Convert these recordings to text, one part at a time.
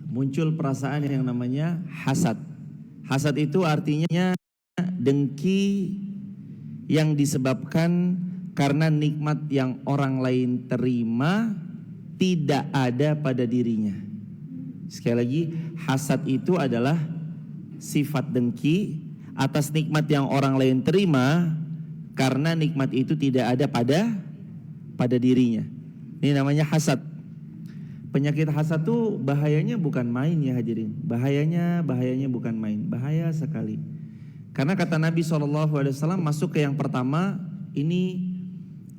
muncul perasaan yang namanya hasad. Hasad itu artinya dengki yang disebabkan karena nikmat yang orang lain terima tidak ada pada dirinya. Sekali lagi, hasad itu adalah sifat dengki atas nikmat yang orang lain terima karena nikmat itu tidak ada pada dirinya. Ini namanya hasad. Penyakit hasad tuh bahayanya bukan main ya hadirin. Bahayanya bukan main. Bahaya sekali. Karena kata Nabi SAW masuk ke yang pertama, ini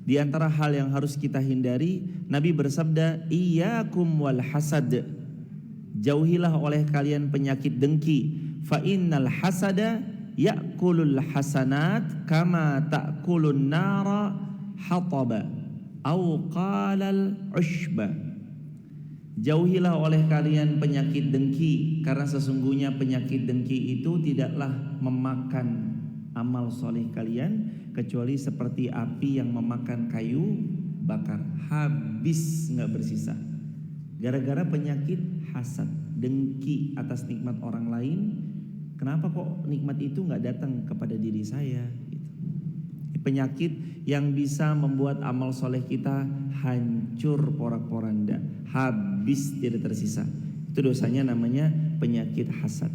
di antara hal yang harus kita hindari. Nabi bersabda, "Iyyakum wal hasad." Jauhilah oleh kalian penyakit dengki. Fa innal hasada ya'kulul hasanat kama ta'kulun nara hataba au qalal ushba. Jauhilah oleh kalian penyakit dengki, karena sesungguhnya penyakit dengki itu tidaklah memakan amal soleh kalian kecuali seperti api yang memakan kayu bakar, habis nggak bersisa. Gara-gara penyakit hasad, dengki atas nikmat orang lain, kenapa kok nikmat itu nggak datang kepada diri saya? Penyakit yang bisa membuat amal soleh kita hancur porak-poranda, habis tidak tersisa. Itu dosanya namanya penyakit hasad.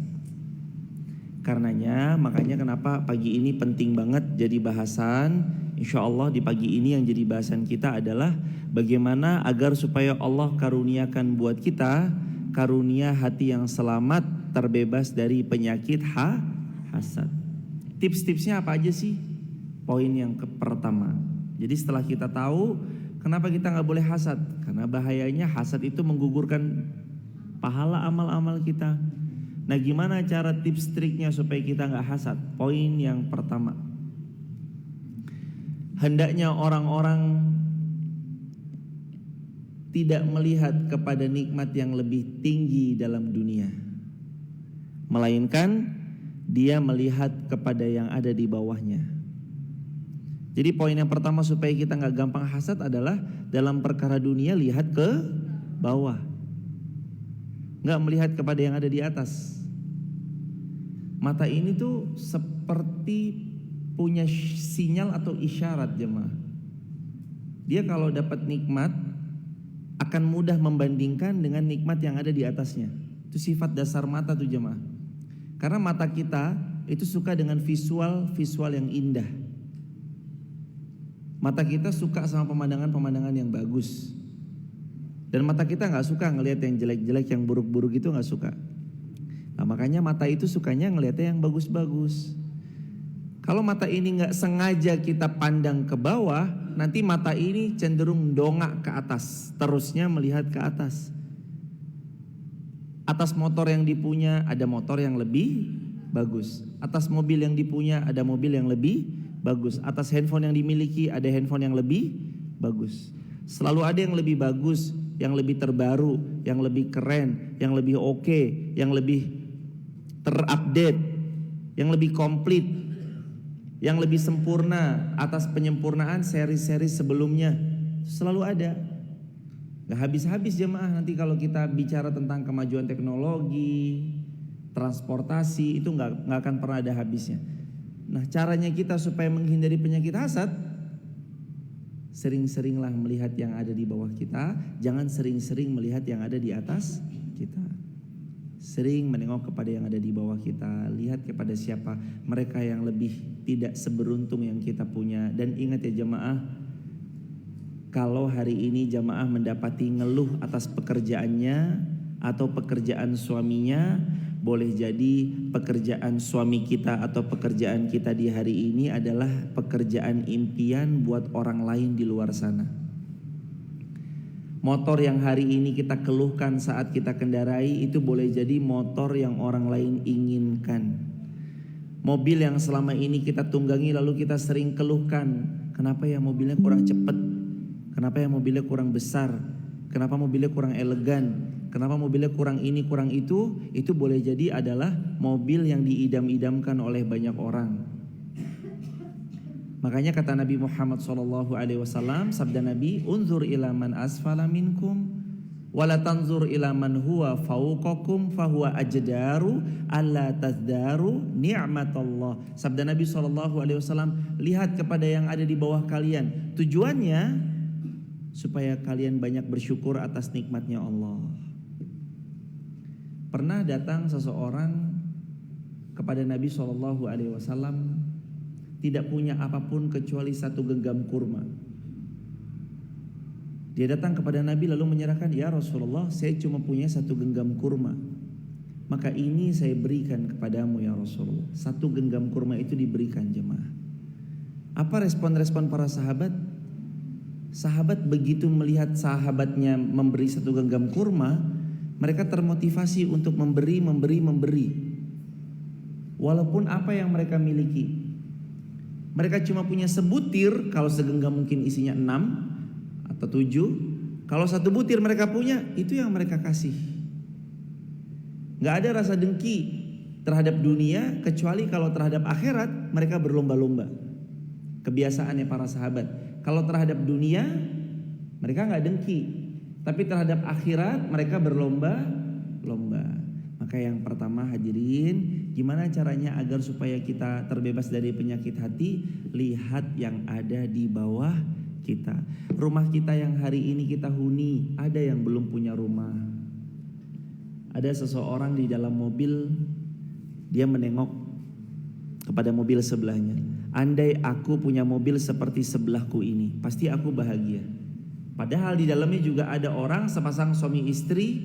Karenanya makanya kenapa pagi ini penting banget jadi bahasan. Insya Allah di pagi ini yang jadi bahasan kita adalah bagaimana agar supaya Allah karuniakan buat kita karunia hati yang selamat, terbebas dari penyakit hasad. Tips-tipsnya apa aja sih? Poin yang pertama. Jadi setelah kita tahu kenapa kita nggak boleh hasad, karena bahayanya hasad itu menggugurkan pahala amal-amal kita. Nah, gimana cara tips triknya supaya kita nggak hasad? Poin yang pertama, hendaknya orang-orang tidak melihat kepada nikmat yang lebih tinggi dalam dunia, melainkan dia melihat kepada yang ada di bawahnya. Jadi poin yang pertama supaya kita nggak gampang hasad adalah dalam perkara dunia lihat ke bawah, nggak melihat kepada yang ada di atas. Mata ini tuh seperti punya sinyal atau isyarat jemaah. Dia kalau dapat nikmat akan mudah membandingkan dengan nikmat yang ada di atasnya. Itu sifat dasar mata tuh jemaah. Karena mata kita itu suka dengan visual yang indah. Mata kita suka sama pemandangan-pemandangan yang bagus. Dan mata kita gak suka ngelihat yang jelek-jelek, yang buruk-buruk itu gak suka. Nah makanya mata itu sukanya ngelihatnya yang bagus-bagus. Kalau mata ini gak sengaja kita pandang ke bawah, nanti mata ini cenderung dongak ke atas, terusnya melihat ke atas. Atas motor yang dipunya ada motor yang lebih bagus. Atas mobil yang dipunya ada mobil yang lebih bagus. Atas handphone yang dimiliki ada handphone yang lebih bagus. Selalu ada yang lebih bagus, yang lebih terbaru, yang lebih keren, yang lebih oke, yang lebih terupdate, yang lebih komplit, yang lebih sempurna atas penyempurnaan seri-seri sebelumnya. Selalu ada. Gak habis-habis jemaah nanti kalau kita bicara tentang kemajuan teknologi, transportasi, itu gak akan pernah ada habisnya. Nah caranya kita supaya menghindari penyakit hasad, sering-seringlah melihat yang ada di bawah kita, jangan sering-sering melihat yang ada di atas kita. Sering menengok kepada yang ada di bawah kita, lihat kepada siapa mereka yang lebih tidak seberuntung yang kita punya. Dan ingat ya jemaah, kalau hari ini jemaah mendapati ngeluh atas pekerjaannya atau pekerjaan suaminya, boleh jadi pekerjaan suami kita atau pekerjaan kita di hari ini adalah pekerjaan impian buat orang lain di luar sana. Motor yang hari ini kita keluhkan saat kita kendarai itu boleh jadi motor yang orang lain inginkan. Mobil yang selama ini kita tunggangi lalu kita sering keluhkan, kenapa ya mobilnya kurang cepat, kenapa ya mobilnya kurang besar, kenapa mobilnya kurang elegan, kenapa mobilnya kurang ini, kurang itu boleh jadi adalah mobil yang diidam-idamkan oleh banyak orang. Makanya kata Nabi Muhammad SAW, sabda Nabi, unzur ila man asfala minkum Wala tanzur ila man huwa fauqakum fahuwa ajdaru alla tazdaru ni'matallah. Sabda Nabi SAW, lihat kepada yang ada di bawah kalian. Tujuannya supaya kalian banyak bersyukur atas nikmatnya Allah. Pernah datang seseorang kepada Nabi SAW, tidak punya apapun kecuali satu genggam kurma. Dia datang kepada Nabi lalu menyerahkan, ya Rasulullah, saya cuma punya satu genggam kurma. Maka ini saya berikan kepadamu ya Rasulullah. Satu genggam kurma itu diberikan jemaah. Apa respon-respon para sahabat? Sahabat begitu melihat sahabatnya memberi satu genggam kurma, mereka termotivasi untuk memberi. Walaupun apa yang mereka miliki. Mereka cuma punya sebutir, kalau segenggam mungkin isinya 6 atau 7. Kalau satu butir mereka punya, itu yang mereka kasih. Gak ada rasa dengki terhadap dunia, kecuali kalau terhadap akhirat mereka berlomba-lomba. Kebiasaannya para sahabat. Kalau terhadap dunia mereka gak dengki, tapi terhadap akhirat mereka berlomba-lomba. Maka yang pertama hadirin, gimana caranya agar supaya kita terbebas dari penyakit hati? Lihat yang ada di bawah kita. Rumah kita yang hari ini kita huni, ada yang belum punya rumah. Ada seseorang di dalam mobil, dia menengok kepada mobil sebelahnya. Andai aku punya mobil seperti sebelahku ini, pasti aku bahagia. Padahal di dalamnya juga ada orang, sepasang suami istri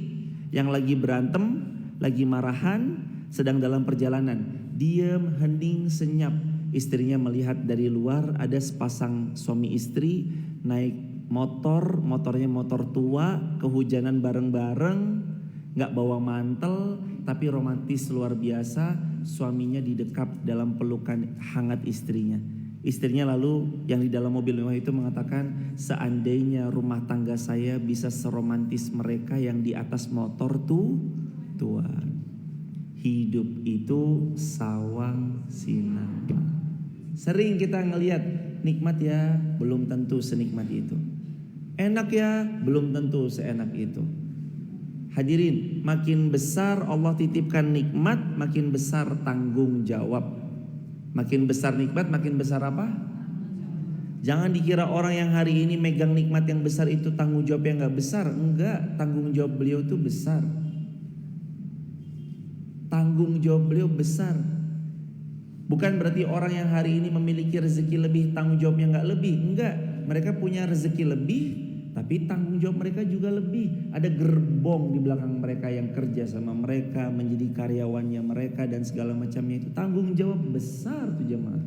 yang lagi berantem, lagi marahan, sedang dalam perjalanan. Diam, hening, senyap. Istrinya melihat dari luar ada sepasang suami istri naik motornya motor tua, kehujanan bareng-bareng, gak bawa mantel, tapi romantis luar biasa. Suaminya didekap dalam pelukan hangat istrinya. Istrinya lalu yang di dalam mobil mewah itu mengatakan, seandainya rumah tangga saya bisa seromantis mereka yang di atas motor tua. Hidup itu sawang sinapa. Sering kita ngelihat nikmat ya, belum tentu senikmat itu. Enak ya, belum tentu seenak itu. Hadirin, makin besar Allah titipkan nikmat, makin besar tanggung jawab. Makin besar nikmat, makin besar apa? Jangan dikira orang yang hari ini megang nikmat yang besar itu tanggung jawabnya gak besar. Enggak, tanggung jawab beliau itu besar. Tanggung jawab beliau besar. Bukan berarti orang yang hari ini memiliki rezeki lebih, tanggung jawabnya gak lebih. Enggak, mereka punya rezeki lebih, tapi tanggung jawab mereka juga lebih. Ada gerbong di belakang mereka yang kerja sama mereka, menjadi karyawannya mereka dan segala macamnya itu. Tanggung jawab besar tuh jemaah.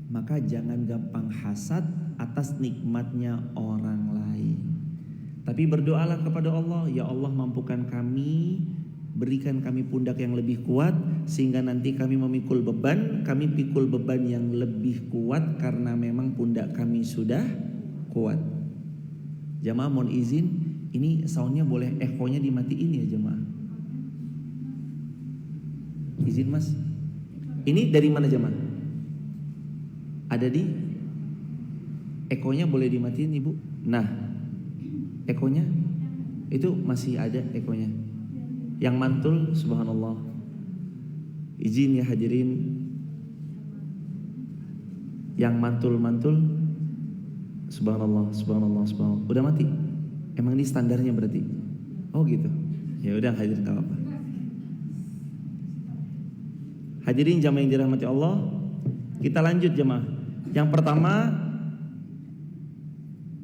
Maka jangan gampang hasad atas nikmatnya orang lain. Tapi berdoalah kepada Allah, ya Allah mampukan kami, berikan kami pundak yang lebih kuat, sehingga nanti kami memikul beban, kami pikul beban yang lebih kuat karena memang pundak kami sudah kuat. Jamaah mohon izin, ini soundnya boleh ekonya dimatiin ya jamaah. Izin mas. Ini dari mana jamaah? Ada di ekonya boleh dimatiin ibu. Nah, ekonya itu masih ada ekonya. Yang mantul, subhanallah. Izin ya hadirin. Yang mantul-mantul, subhanallah. Udah mati? Emang ini standarnya berarti? Oh gitu. Ya udah hadirin, gak apa-apa. Hadirin jamaah yang dirahmati Allah, kita lanjut jamaah. Yang pertama,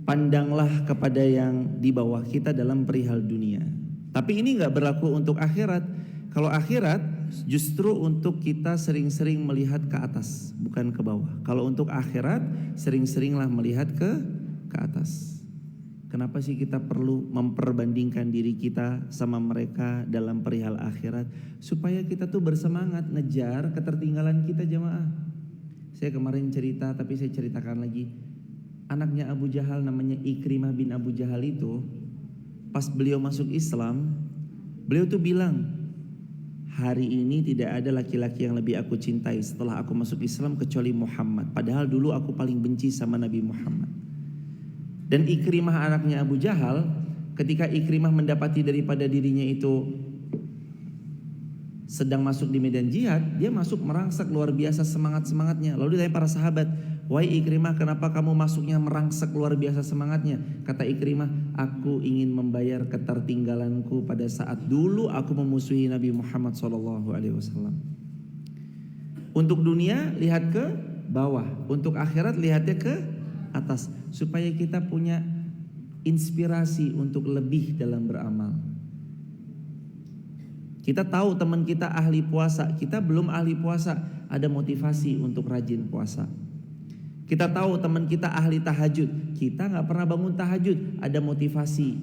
pandanglah kepada yang di bawah kita dalam perihal dunia. Tapi ini gak berlaku untuk akhirat. Kalau akhirat justru untuk kita sering-sering melihat ke atas, bukan ke bawah. Kalau untuk akhirat sering-seringlah melihat ke atas. Kenapa sih kita perlu memperbandingkan diri kita sama mereka dalam perihal akhirat? Supaya kita tuh bersemangat ngejar ketertinggalan kita jamaah. Saya kemarin cerita, tapi saya ceritakan lagi. Anaknya Abu Jahal namanya Ikrimah bin Abu Jahal itu, pas beliau masuk Islam, beliau tuh bilang, hari ini tidak ada laki-laki yang lebih aku cintai setelah aku masuk Islam kecuali Muhammad. Padahal dulu aku paling benci sama Nabi Muhammad. Dan Ikrimah anaknya Abu Jahal ketika Ikrimah mendapati daripada dirinya itu sedang masuk di medan jihad, dia masuk merangsak luar biasa semangatnya. Lalu ditanya para sahabat, "Wahai Ikrimah, kenapa kamu masuknya merangsak luar biasa semangatnya?" Kata Ikrimah, "Aku ingin membayar ketertinggalanku pada saat dulu aku memusuhi Nabi Muhammad SAW." Untuk dunia lihat ke bawah, untuk akhirat lihatnya ke atas, supaya kita punya inspirasi untuk lebih dalam beramal. Kita tahu teman kita ahli puasa, kita belum ahli puasa, ada motivasi untuk rajin puasa. Kita tahu teman kita ahli tahajud, kita nggak pernah bangun tahajud, ada motivasi,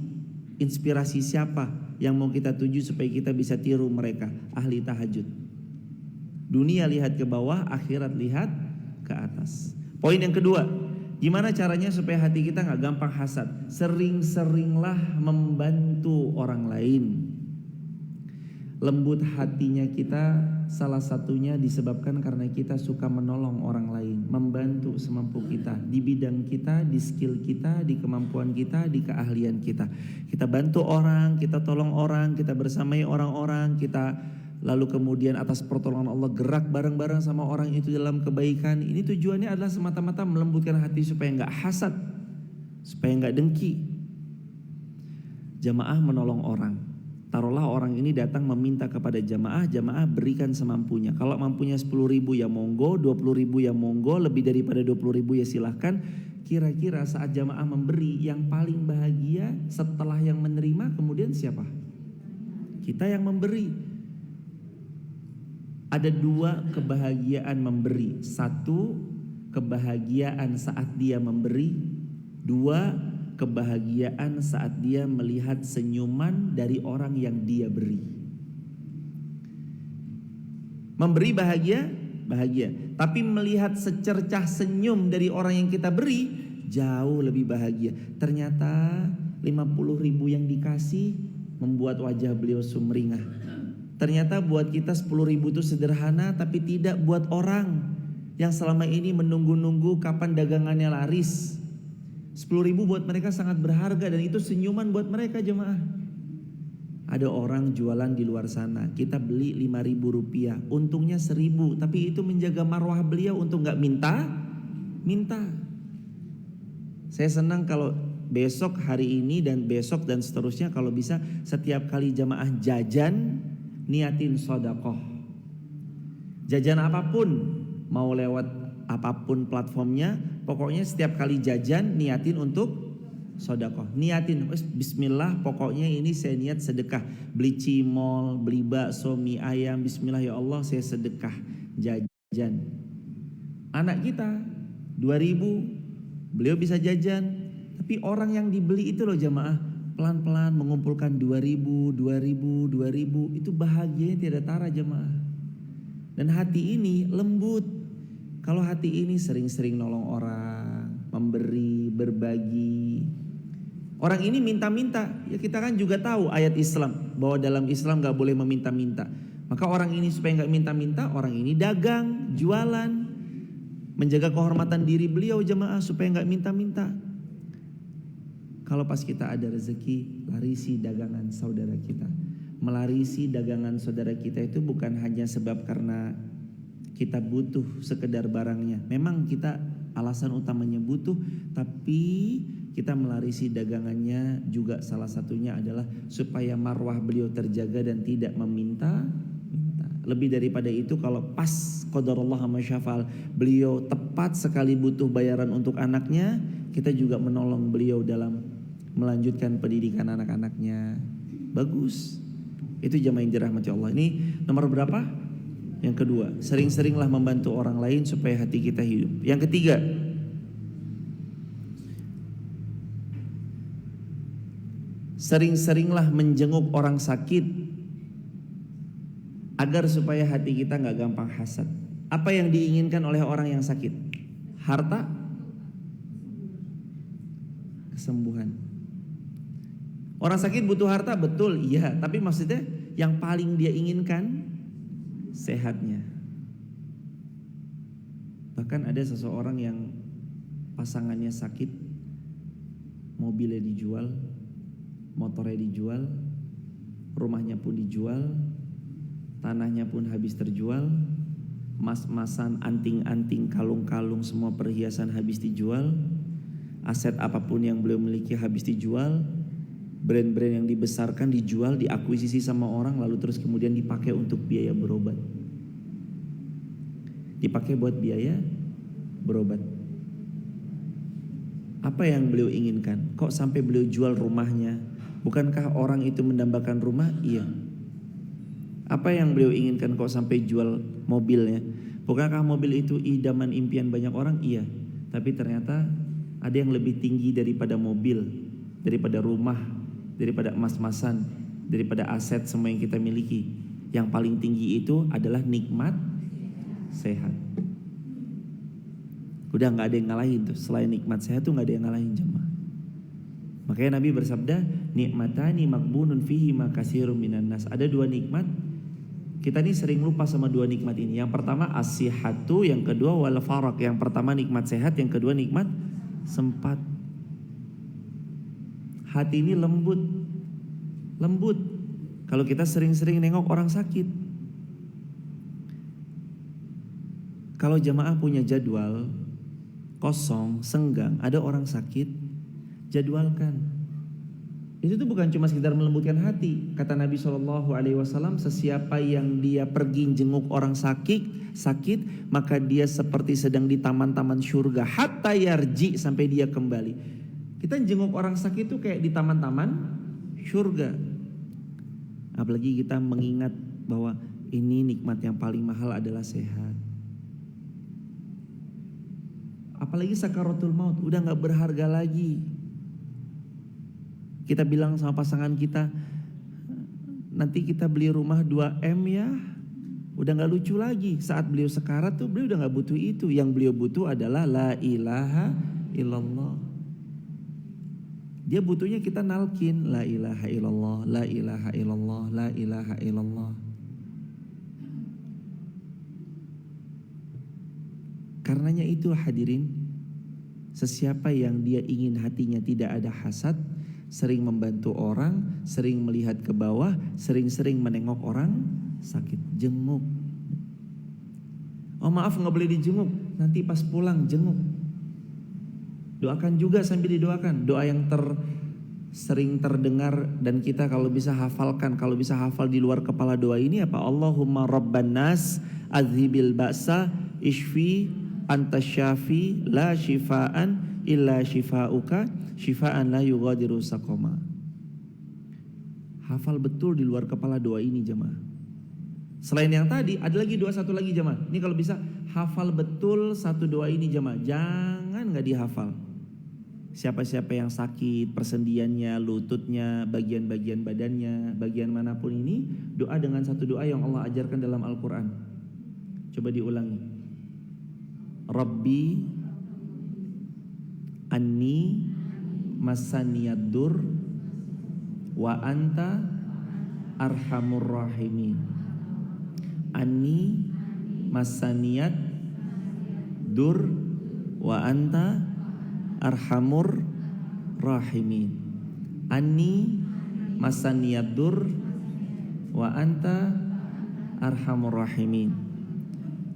inspirasi siapa yang mau kita tuju supaya kita bisa tiru mereka, ahli tahajud. Dunia lihat ke bawah, akhirat lihat ke atas. Poin yang kedua, gimana caranya supaya hati kita nggak gampang hasad? Sering-seringlah membantu orang lain. Lembut hatinya kita salah satunya disebabkan karena kita suka menolong orang lain, membantu semampu kita di bidang kita, di skill kita, di kemampuan kita, di keahlian kita. Kita bantu orang, kita tolong orang, kita bersamai orang-orang, kita lalu kemudian atas pertolongan Allah gerak bareng-bareng sama orang itu dalam kebaikan. Ini tujuannya adalah semata-mata melembutkan hati supaya nggak hasad, supaya nggak dengki. Jamaah menolong orang. Taruhlah orang ini datang meminta kepada jamaah, jamaah berikan semampunya. Kalau mampunya 10.000 ya monggo, 20.000 ya monggo, lebih daripada 20.000 ya silahkan. Kira-kira saat jamaah memberi, yang paling bahagia setelah yang menerima kemudian siapa? Kita yang memberi. Ada dua kebahagiaan memberi. Satu, kebahagiaan saat dia memberi. Dua, kebahagiaan saat dia melihat senyuman dari orang yang dia beri. Memberi bahagia, bahagia. Tapi melihat secercah senyum dari orang yang kita beri, jauh lebih bahagia. Ternyata 50.000 yang dikasih membuat wajah beliau sumringah. Ternyata buat kita 10.000 itu sederhana, tapi tidak buat orang yang selama ini menunggu-nunggu kapan dagangannya laris. 10.000 buat mereka sangat berharga, dan itu senyuman buat mereka jemaah. Ada orang jualan di luar sana, kita beli 5.000 rupiah, untungnya 1.000, tapi itu menjaga marwah beliau untuk gak minta. Saya senang kalau besok, hari ini, dan besok dan seterusnya, kalau bisa setiap kali jamaah jajan, niatin sodakoh. Jajan apapun, mau lewat apapun platformnya, pokoknya setiap kali jajan niatin untuk sodakoh. Niatin, bismillah, pokoknya ini saya niat sedekah. Beli cimol, beli bakso, mie ayam, bismillah ya Allah saya sedekah jajan. Anak kita 2.000, beliau bisa jajan. Tapi orang yang dibeli itu loh jamaah, pelan-pelan mengumpulkan 2.000, itu bahagianya tiada tara jamaah. Dan hati ini lembut. Kalau hati ini sering-sering nolong orang, memberi, berbagi. Orang ini minta-minta, ya kita kan juga tahu ayat Islam, bahwa dalam Islam gak boleh meminta-minta. Maka orang ini supaya gak minta-minta, orang ini dagang, jualan, menjaga kehormatan diri beliau jemaah supaya gak minta-minta. Kalau pas kita ada rezeki, larisi dagangan saudara kita. Melarisi dagangan saudara kita itu bukan hanya sebab karena kita butuh sekedar barangnya. Memang kita alasan utamanya butuh, tapi kita melarisi dagangannya juga salah satunya adalah supaya marwah beliau terjaga dan tidak meminta. Lebih daripada itu, kalau pas qadarullah ma syafa'al, beliau tepat sekali butuh bayaran untuk anaknya, kita juga menolong beliau dalam melanjutkan pendidikan anak-anaknya. Bagus. Itu jamaah yang dirahmati Allah. Ini nomor berapa? Yang kedua, sering-seringlah membantu orang lain supaya hati kita hidup. Yang ketiga, sering-seringlah menjenguk orang sakit agar supaya hati kita gak gampang hasad. Apa yang diinginkan oleh orang yang sakit? Harta? Kesembuhan. Orang sakit butuh harta, betul, iya. Tapi maksudnya yang paling dia inginkan sehatnya. Bahkan ada seseorang yang pasangannya sakit, mobilnya dijual, motornya dijual, rumahnya pun dijual, tanahnya pun habis terjual, emas-emasan, anting-anting, kalung-kalung, semua perhiasan habis dijual, aset apapun yang beliau miliki habis dijual, brand-brand yang dibesarkan dijual, diakuisisi sama orang, lalu terus kemudian dipakai untuk biaya berobat. Dipakai buat biaya berobat. Apa yang beliau inginkan? Kok sampai beliau jual rumahnya? Bukankah orang itu mendambakan rumah? Iya. Apa yang beliau inginkan kok sampai jual mobilnya? Bukankah mobil itu idaman impian banyak orang? Iya. Tapi ternyata ada yang lebih tinggi daripada mobil, daripada rumah, daripada emas-emasan, daripada aset semua yang kita miliki. Yang paling tinggi itu adalah nikmat sehat. Udah gak ada yang ngalahin tuh. Selain nikmat sehat tuh gak ada yang ngalahin jemaah. Makanya Nabi bersabda, nikmatani makbunun fihi ma katsirun minan nas. Ada dua nikmat, kita nih sering lupa sama dua nikmat ini. Yang pertama as-sihhatu, yang kedua wal faraq. Yang pertama nikmat sehat, yang kedua nikmat sempat. Hati ini lembut. Lembut. Kalau kita sering-sering nengok orang sakit. Kalau jamaah punya jadwal kosong, senggang, ada orang sakit, jadwalkan. Itu tuh bukan cuma sekedar melembutkan hati. Kata Nabi SAW, sesiapa yang dia pergi jenguk orang sakit, maka dia seperti sedang di taman-taman surga. Hatta yarji, sampai dia kembali. Kita jenguk orang sakit itu kayak di taman-taman surga. Apalagi kita mengingat bahwa ini nikmat yang paling mahal adalah sehat. Apalagi sakaratul maut, udah gak berharga lagi. Kita bilang sama pasangan kita, nanti kita beli rumah 2M ya. Udah gak lucu lagi. Saat beliau sekarat tuh beliau udah gak butuh itu. Yang beliau butuh adalah la ilaha illallah. Dia butuhnya kita nalkin la ilaha illallah, la ilaha illallah, la ilaha illallah. Karenanya itu hadirin, sesiapa yang dia ingin hatinya tidak ada hasad, sering membantu orang, sering melihat ke bawah, sering-sering menengok orang sakit, jenguk. Oh maaf gak boleh dijenguk, nanti pas pulang jenguk. Doakan juga sambil didoakan. Doa yang sering terdengar dan kita kalau bisa hafalkan, kalau bisa hafal di luar kepala doa ini apa? Allahumma rabban nas azhibil ba'sa ishfi anta syafi la shifaan illa shifauka shifaan la yughadiru saqama. Hafal betul di luar kepala doa ini jemaah. Selain yang tadi ada lagi doa satu lagi jemaah. Ini kalau bisa hafal betul satu doa ini jemaah. Jangan gak dihafal. Siapa-siapa yang sakit, persendiannya, lututnya, bagian-bagian badannya, bagian manapun ini, doa dengan satu doa yang Allah ajarkan dalam Al-Quran. Coba diulangi. Rabbi anni masaniyaddur wa anta arhamur rahimin. Anni masaniyad dur wa anta arhamur rahimin. Anni masaniyad dur wa anta arhamur rahimin.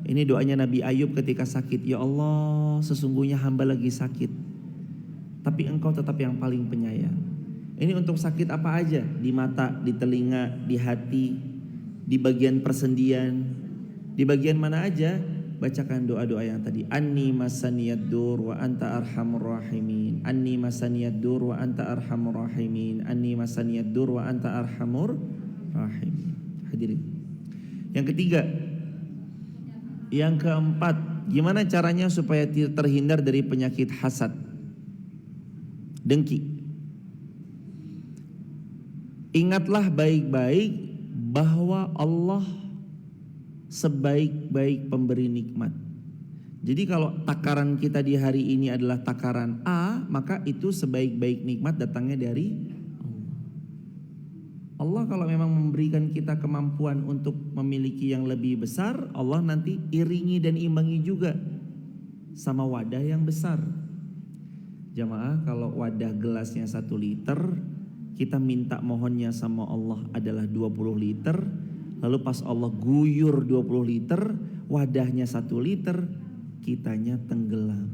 Ini doanya Nabi Ayub ketika sakit. Ya Allah, sesungguhnya hamba lagi sakit, tapi engkau tetap yang paling penyayang. Ini untuk sakit apa aja? Di mata, di telinga, di hati, di bagian persendian, di bagian mana aja? Bacakan doa-doa yang tadi. Anni masaniyad dur wa anta arhamur rahimin. Anni masaniyad dur wa anta arhamur rahimin. Anni masaniyad dur wa anta arhamur rahimin. Hadirin. Yang ketiga, yang keempat, gimana caranya supaya terhindar dari penyakit hasad, dengki? Ingatlah baik-baik bahwa Allah sebaik-baik pemberi nikmat. Jadi kalau takaran kita di hari ini adalah takaran A, maka itu sebaik-baik nikmat datangnya dari Allah. Allah kalau memang memberikan kita kemampuan untuk memiliki yang lebih besar, Allah nanti iringi dan imbangi juga sama wadah yang besar. Jamaah, kalau wadah gelasnya 1 liter, kita minta mohonnya sama Allah adalah 20 liter, lalu pas Allah guyur 20 liter, wadahnya 1 liter, kitanya tenggelam.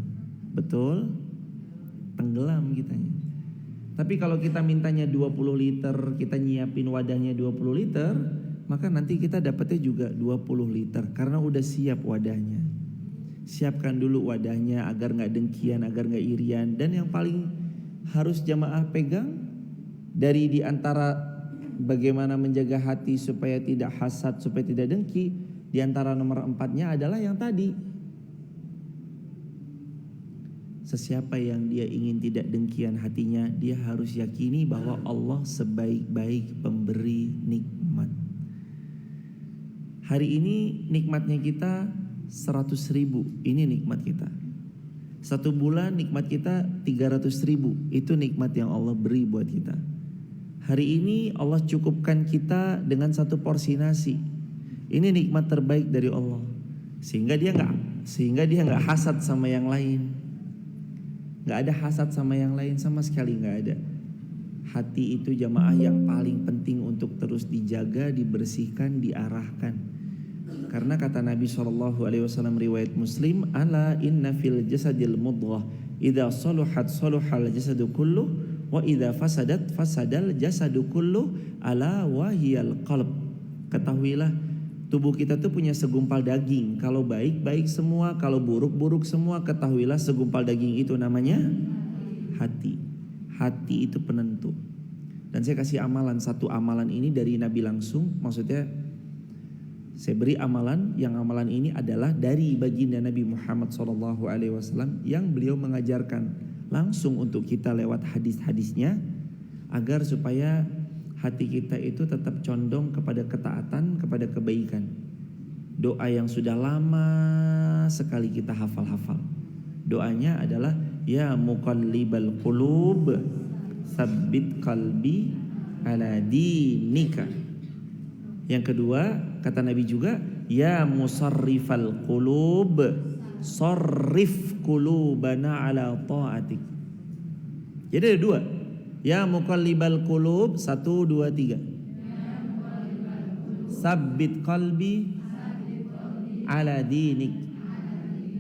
Betul? Tenggelam kitanya. Tapi kalau kita mintanya 20 liter, kita nyiapin wadahnya 20 liter, maka nanti kita dapatnya juga 20 liter karena udah siap wadahnya. Siapkan dulu wadahnya agar gak dengkian, agar gak irian. Dan yang paling harus jamaah pegang dari di antara bagaimana menjaga hati supaya tidak hasad, supaya tidak dengki, di antara nomor 4-nya adalah yang tadi. Sesiapa yang dia ingin tidak dengkian hatinya, dia harus yakini bahwa Allah sebaik-baik pemberi nikmat. Hari ini nikmatnya kita 100.000, ini nikmat kita. 1 bulan nikmat kita 300.000, itu nikmat yang Allah beri buat kita. Hari ini Allah cukupkan kita dengan 1 porsi nasi, ini nikmat terbaik dari Allah. Sehingga dia nggak hasad sama yang lain. Gak ada hasad sama yang lain, sama sekali gak ada. Hati itu jamaah yang paling penting untuk terus dijaga, dibersihkan, diarahkan. Karena kata Nabi SAW riwayat Muslim, ala inna fil jasadil mudghah idza saluhat saluhal jasadu kulluh wa idza fasadat fasadal jasadu kulluh ala wahiyal qalb. Ketahuilah, tubuh kita tuh punya segumpal daging. Kalau baik, baik semua. Kalau buruk, buruk semua. Ketahuilah segumpal daging itu namanya hati. Hati itu penentu. Dan saya kasih amalan, 1 amalan ini dari Nabi langsung. Maksudnya saya beri amalan, yang amalan ini adalah dari baginda Nabi Muhammad SAW yang beliau mengajarkan langsung untuk kita lewat hadis-hadisnya, agar supaya hati kita itu tetap condong kepada ketaatan, kepada kebaikan. Doa yang sudah lama sekali kita hafal-hafal. Doanya adalah ya muqallibal qulub tsabbit qalbi ala dinika. Yang kedua, kata Nabi juga, ya musarrifal qulub sarrif qulubana ala ta'atik. Jadi ada 2. Ya muqallibal qulub, 1, 2, 3. Sabbit qalbi ala dinik.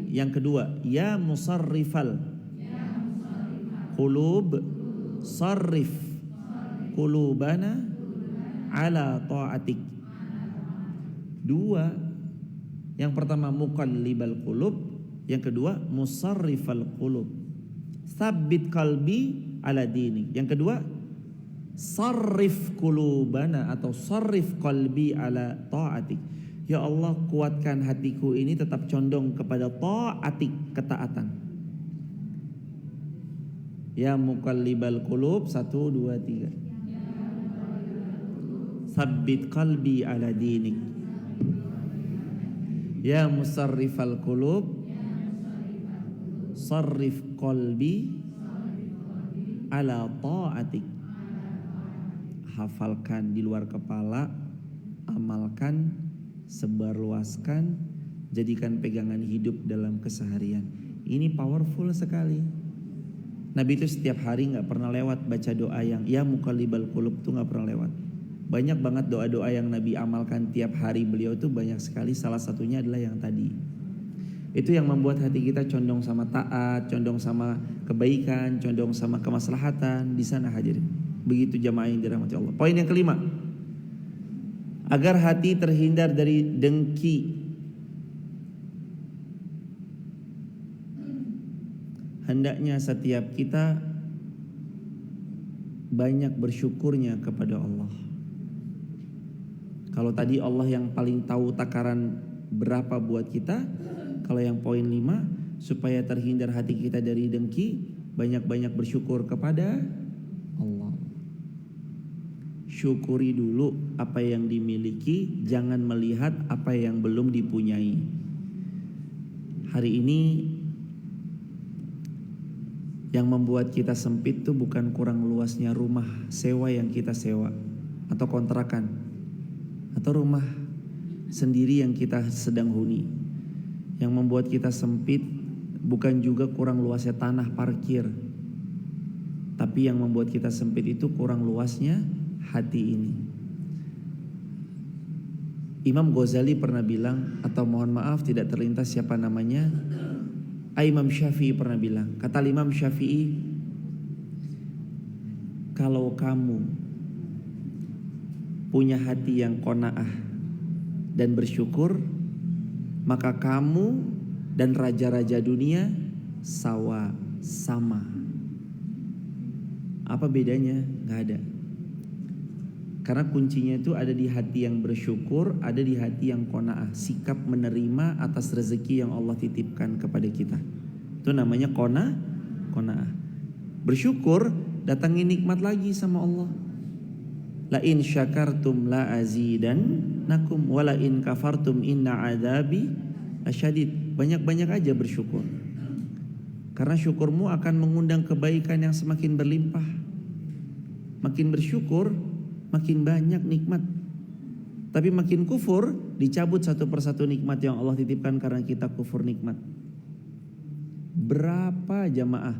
Yang kedua, ya musarrifal qulub sarrif qulubana ala ta'atik. 2. Yang pertama muqallibal qulub, yang kedua musarrifal qulub. Sabbit qalbi ala dinik. Yang kedua, sarrif qulubana atau sarrif qalbi ala ta'atik. Ya Allah, kuatkan hatiku ini tetap condong kepada ta'atik, ketaatan. Ya muqallibal qulub, 1, 2, 3. Sabbit qalbi ala dinik. Ya musarrifal qulub sarrif qalbi ala ta'atik. Hafalkan di luar kepala, amalkan, sebarluaskan, jadikan pegangan hidup dalam keseharian. Ini powerful sekali. Nabi itu setiap hari gak pernah lewat baca doa yang ya muqallibal qulub tuh gak pernah lewat. Banyak banget doa-doa yang Nabi amalkan tiap hari beliau tuh banyak sekali. Salah satunya adalah yang tadi. Itu yang membuat hati kita condong sama taat, condong sama kebaikan, condong sama kemaslahatan. Di sana hadirin. Begitu jamaah yang dirahmati Allah. Poin yang kelima, agar hati terhindar dari dengki, hendaknya setiap kita banyak bersyukurnya kepada Allah. Kalau tadi Allah yang paling tahu takaran berapa buat kita, kalau yang poin 5, supaya terhindar hati kita dari dengki, banyak-banyak bersyukur kepada Allah. Syukuri dulu apa yang dimiliki, jangan melihat apa yang belum dipunyai. Hari ini yang membuat kita sempit tuh bukan kurang luasnya rumah sewa yang kita sewa, atau kontrakan, atau rumah sendiri yang kita sedang huni. Yang membuat kita sempit bukan juga kurang luasnya tanah parkir, tapi Tapi yang membuat kita sempit itu kurang luasnya hati ini. Imam Ghazali pernah bilang, atau mohon maaf tidak terlintas siapa namanya, Imam Syafi'i pernah bilang, kata Imam Syafi'i, kalau kamu punya hati yang qanaah dan bersyukur, maka kamu dan raja-raja dunia sama. Apa bedanya? Gak ada. Karena kuncinya itu ada di hati yang bersyukur, ada di hati yang qanaah, sikap menerima atas rezeki yang Allah titipkan kepada kita. Itu namanya qanaah. Bersyukur, datangi nikmat lagi sama Allah. La in syakartum la azidannakum wa la in kafartum inna adzabi lasyadid. Banyak-banyak aja bersyukur. Karena syukurmu akan mengundang kebaikan yang semakin berlimpah. Makin bersyukur, makin banyak nikmat. Tapi makin kufur, dicabut satu persatu nikmat yang Allah titipkan karena kita kufur nikmat. Berapa jamaah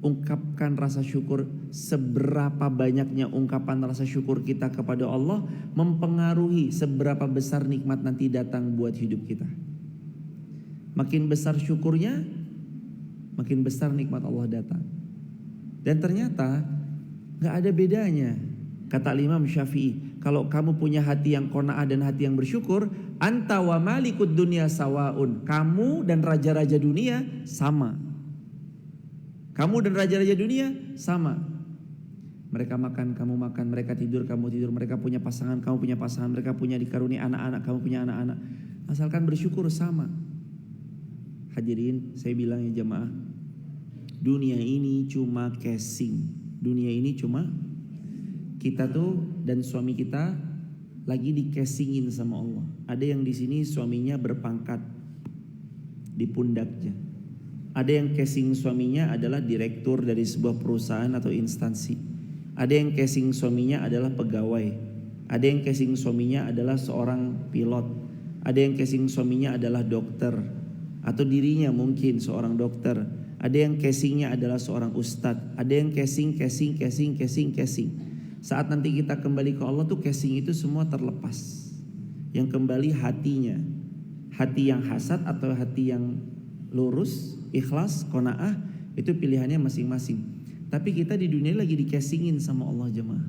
ungkapkan rasa syukur, seberapa banyaknya ungkapan rasa syukur kita kepada Allah mempengaruhi seberapa besar nikmat nanti datang buat hidup kita. Makin besar syukurnya, makin besar nikmat Allah datang. Dan ternyata gak ada bedanya. Kata Imam Syafi'i, kalau kamu punya hati yang qanaah dan hati yang bersyukur, anta wa malikud dunya sawaun. Kamu dan raja-raja dunia sama. Kamu dan raja-raja dunia sama. Mereka makan, kamu makan. Mereka tidur, kamu tidur. Mereka punya pasangan, kamu punya pasangan. Mereka punya dikarunia anak-anak, kamu punya anak-anak. Asalkan bersyukur sama. Hadirin, saya bilang ya jamaah, dunia ini cuma casing. Dunia ini cuma kita tuh dan suami kita lagi di casingin sama Allah. Ada yang di sini suaminya berpangkat di pundaknya. Ada yang casing suaminya adalah direktur dari sebuah perusahaan atau instansi. Ada yang casing suaminya adalah pegawai. Ada yang casing suaminya adalah seorang pilot. Ada yang casing suaminya adalah dokter, atau dirinya mungkin seorang dokter. Ada yang casingnya adalah seorang ustadz. Ada yang casing. Saat nanti kita kembali ke Allah tuh casing itu semua terlepas. Yang kembali hatinya. Hati yang hasad atau hati yang lurus, ikhlas, qanaah, itu pilihannya masing-masing. Tapi kita di dunia lagi di casingin sama Allah jemaah.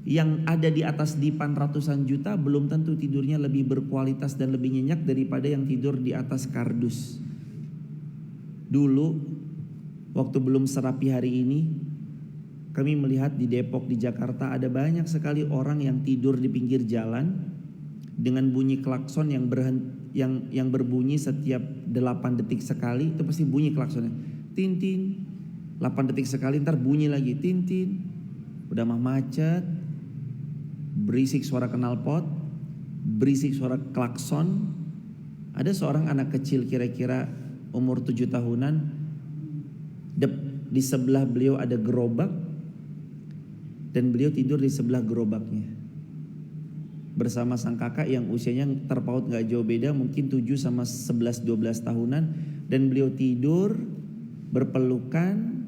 Yang ada di atas dipan ratusan juta belum tentu tidurnya lebih berkualitas dan lebih nyenyak daripada yang tidur di atas kardus. Dulu waktu belum serapi hari ini, kami melihat di Depok, di Jakarta ada banyak sekali orang yang tidur di pinggir jalan dengan bunyi klakson yang berbunyi setiap 8 detik sekali. Itu pasti bunyi klaksonnya, tintin. 8 detik sekali ntar bunyi lagi, tintin. Udah mah macet, berisik suara knalpot, berisik suara klakson. Ada seorang anak kecil kira-kira umur 7 tahunan, di sebelah beliau ada gerobak, dan beliau tidur di sebelah gerobaknya bersama sang kakak yang usianya terpaut gak jauh beda, mungkin 7 sama 11-12 tahunan. Dan beliau tidur berpelukan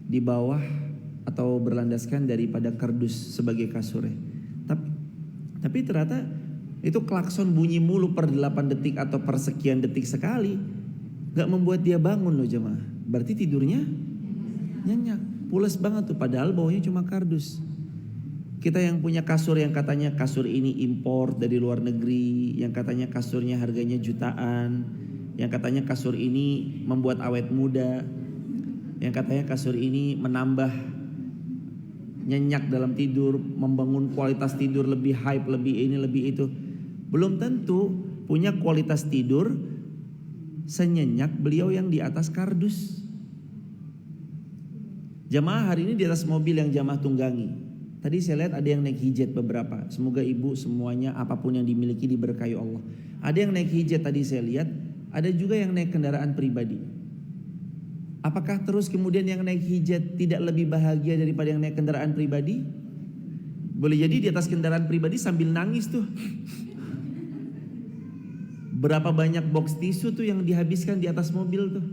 di bawah atau berlandaskan daripada kardus sebagai kasurnya. Tapi ternyata itu klakson bunyi mulu per 8 detik atau per sekian detik sekali, gak membuat dia bangun loh jemaah. Berarti tidurnya nyenyak, pules banget tuh, padahal bawahnya cuma kardus. Kita yang punya kasur yang katanya kasur ini impor dari luar negeri, yang katanya kasurnya harganya jutaan, yang katanya kasur ini membuat awet muda, yang katanya kasur ini menambah nyenyak dalam tidur, membangun kualitas tidur lebih hype, lebih ini, lebih itu. Belum tentu punya kualitas tidur senyenyak beliau yang di atas kardus. Jamaah hari ini di atas mobil yang jamaah tunggangi. Tadi saya lihat ada yang naik hijet beberapa. Semoga ibu semuanya apapun yang dimiliki diberkahi Allah. Ada yang naik hijet tadi saya lihat. Ada juga yang naik kendaraan pribadi. Apakah terus kemudian yang naik hijet tidak lebih bahagia daripada yang naik kendaraan pribadi? Boleh jadi di atas kendaraan pribadi sambil nangis tuh. Berapa banyak box tisu tuh yang dihabiskan di atas mobil tuh.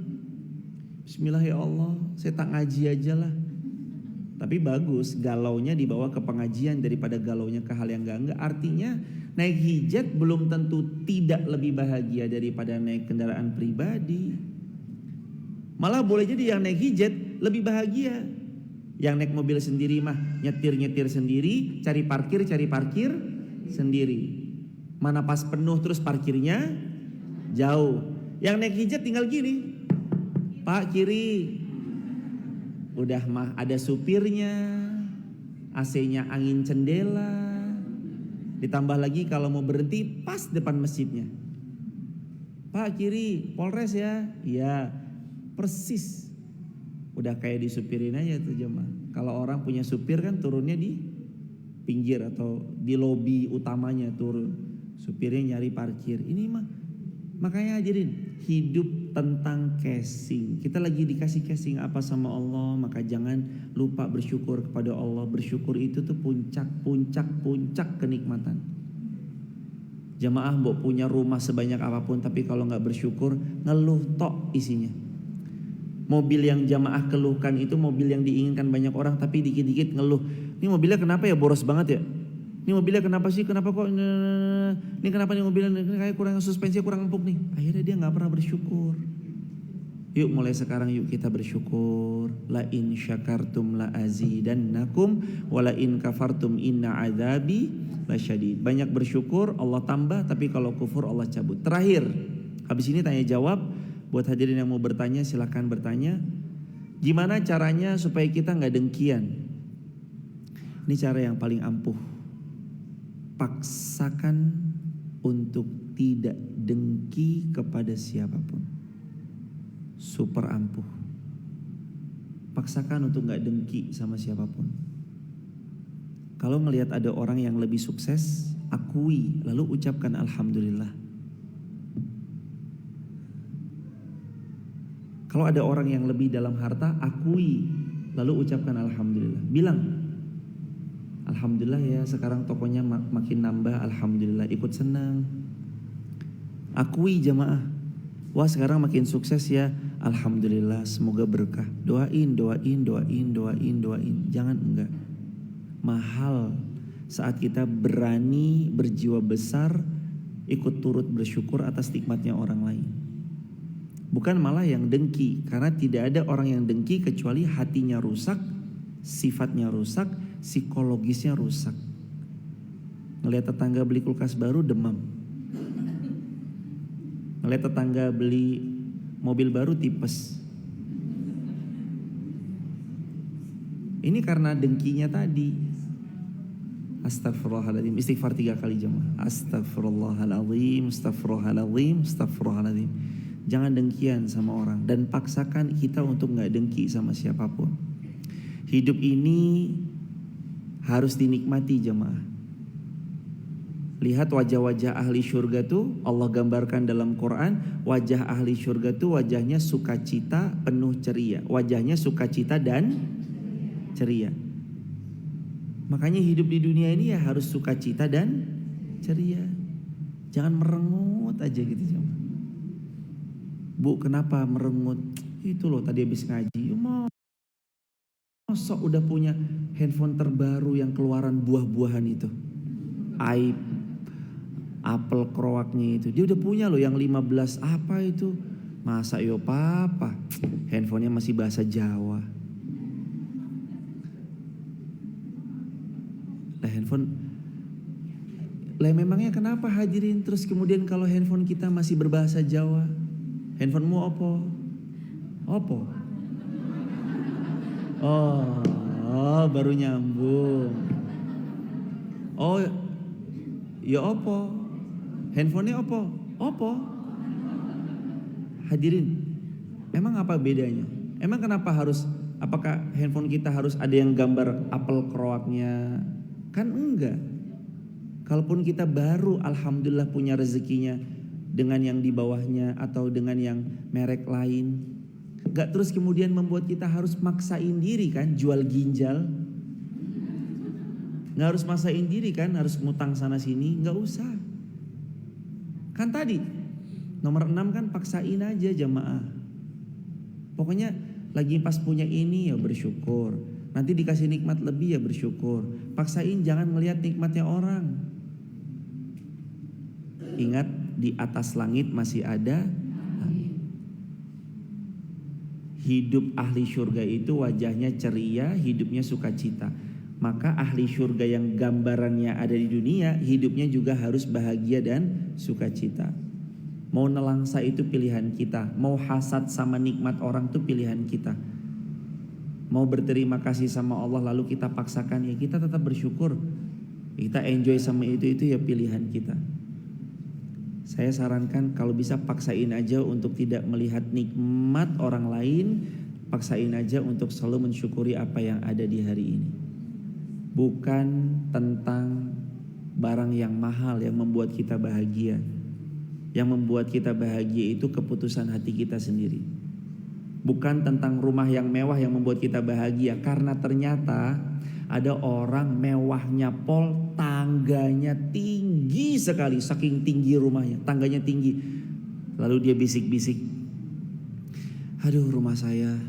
Bismillah ya Allah, saya tak ngaji aja lah. Tapi bagus galaunya dibawa ke pengajian daripada galaunya ke hal yang enggak. Artinya naik hijat belum tentu tidak lebih bahagia daripada naik kendaraan pribadi. Malah boleh jadi yang naik hijat lebih bahagia. Yang naik mobil sendiri mah nyetir sendiri, cari parkir sendiri. Mana pas penuh terus parkirnya jauh. Yang naik hijat tinggal gini, Pak kiri, udah mah ada supirnya, AC-nya angin cendela, ditambah lagi kalau mau berhenti pas depan masjidnya. Pak kiri, Polres ya, iya persis. Udah kayak disupirin aja tuh jemaah. Kalau orang punya supir kan turunnya di pinggir atau di lobi utamanya turun. Supirnya nyari parkir. Ini mah makanya hadirin, hidup tentang casing. Kita lagi dikasih casing apa sama Allah, maka jangan lupa bersyukur kepada Allah. Bersyukur itu tuh puncak kenikmatan. Jamaah mbok punya rumah sebanyak apapun, tapi kalau nggak bersyukur ngeluh tok isinya. Mobil yang jamaah keluhkan itu mobil yang diinginkan banyak orang, tapi dikit-dikit ngeluh. Ini mobilnya kenapa ya boros banget ya? Ini mobilnya kenapa sih? Kenapa kok? Ini kenapa nih mobilnya kayak kurang suspensi kurang empuk nih? Akhirnya dia nggak pernah bersyukur. Yuk mulai sekarang yuk kita bersyukur. La in syakartum la azidannakum wa la in kafartum inna adzabi lasyadid. Banyak bersyukur Allah tambah, tapi kalau kufur Allah cabut. Terakhir, habis ini tanya jawab. Buat hadirin yang mau bertanya silakan bertanya. Gimana caranya supaya kita nggak dengkian? Ini cara yang paling ampuh. Paksakan untuk tidak dengki kepada siapapun. Super ampuh. Paksakan untuk gak dengki sama siapapun. Kalau melihat ada orang yang lebih sukses, akui lalu ucapkan alhamdulillah. Kalau ada orang yang lebih dalam harta, akui lalu ucapkan alhamdulillah. Bilang alhamdulillah ya sekarang tokonya makin nambah, alhamdulillah, ikut senang. Akui jamaah, wah sekarang makin sukses ya, alhamdulillah, semoga berkah. Doain. Jangan enggak. Mahal saat kita berani berjiwa besar ikut turut bersyukur atas nikmatnya orang lain. Bukan malah yang dengki, karena tidak ada orang yang dengki kecuali hatinya rusak, sifatnya rusak, psikologisnya rusak. Ngelihat tetangga beli kulkas baru demam. Ngelihat tetangga beli mobil baru tipes. Ini karena dengkinya tadi. Astagfirullahaladzim. Istighfar 3 kali jemaah. Astagfirullahaladzim, astagfirullahaladzim, astagfirullahaladzim. Jangan dengkian sama orang dan paksakan kita untuk gak dengki sama siapapun. Hidup ini harus dinikmati jemaah. Lihat wajah-wajah ahli syurga tuh Allah gambarkan dalam Quran. Wajah ahli syurga tuh wajahnya sukacita penuh ceria. Wajahnya sukacita dan ceria. Makanya hidup di dunia ini ya harus sukacita dan ceria. Jangan merengut aja gitu jemaah. Bu kenapa merengut? Itu loh tadi habis ngaji. Masa udah punya handphone terbaru yang keluaran buah-buahan itu, Apple Croaknya itu. Dia udah punya loh yang 15 apa itu. Masa yo papa handphonenya masih bahasa Jawa. Lah memangnya kenapa hadirin terus kemudian kalau handphone kita masih berbahasa Jawa? Handphonemu opo? Opo? Oh, baru nyambung. Oh, ya opo? Handphonenya opo? Opo? Hadirin, emang apa bedanya? Emang kenapa harus, apakah handphone kita harus ada yang gambar apel kroaknya? Kan enggak. Kalaupun kita baru alhamdulillah punya rezekinya dengan yang di bawahnya atau dengan yang merek lain, gak terus kemudian membuat kita harus maksain diri kan, jual ginjal. Gak harus maksain diri kan, harus ngutang sana sini, gak usah. Kan tadi nomor 6 kan paksain aja jamaah. Pokoknya lagi pas punya ini ya bersyukur. Nanti dikasih nikmat lebih ya bersyukur. Paksain jangan melihat nikmatnya orang. Ingat di atas langit masih ada langit. Hidup ahli surga itu wajahnya ceria, hidupnya sukacita. Maka ahli surga yang gambarannya ada di dunia, hidupnya juga harus bahagia dan sukacita. Mau nelangsa itu pilihan kita, mau hasad sama nikmat orang itu pilihan kita. Mau berterima kasih sama Allah lalu kita paksakan, ya kita tetap bersyukur. Kita enjoy sama itu ya pilihan kita. Saya sarankan kalau bisa paksain aja untuk tidak melihat nikmat orang lain, paksain aja untuk selalu mensyukuri apa yang ada di hari ini. Bukan tentang barang yang mahal yang membuat kita bahagia. Yang membuat kita bahagia itu keputusan hati kita sendiri. Bukan tentang rumah yang mewah yang membuat kita bahagia. Karena ternyata ada orang mewahnya pol, tangganya tinggi sekali. Saking tinggi rumahnya, tangganya tinggi. Lalu dia bisik-bisik, aduh rumah saya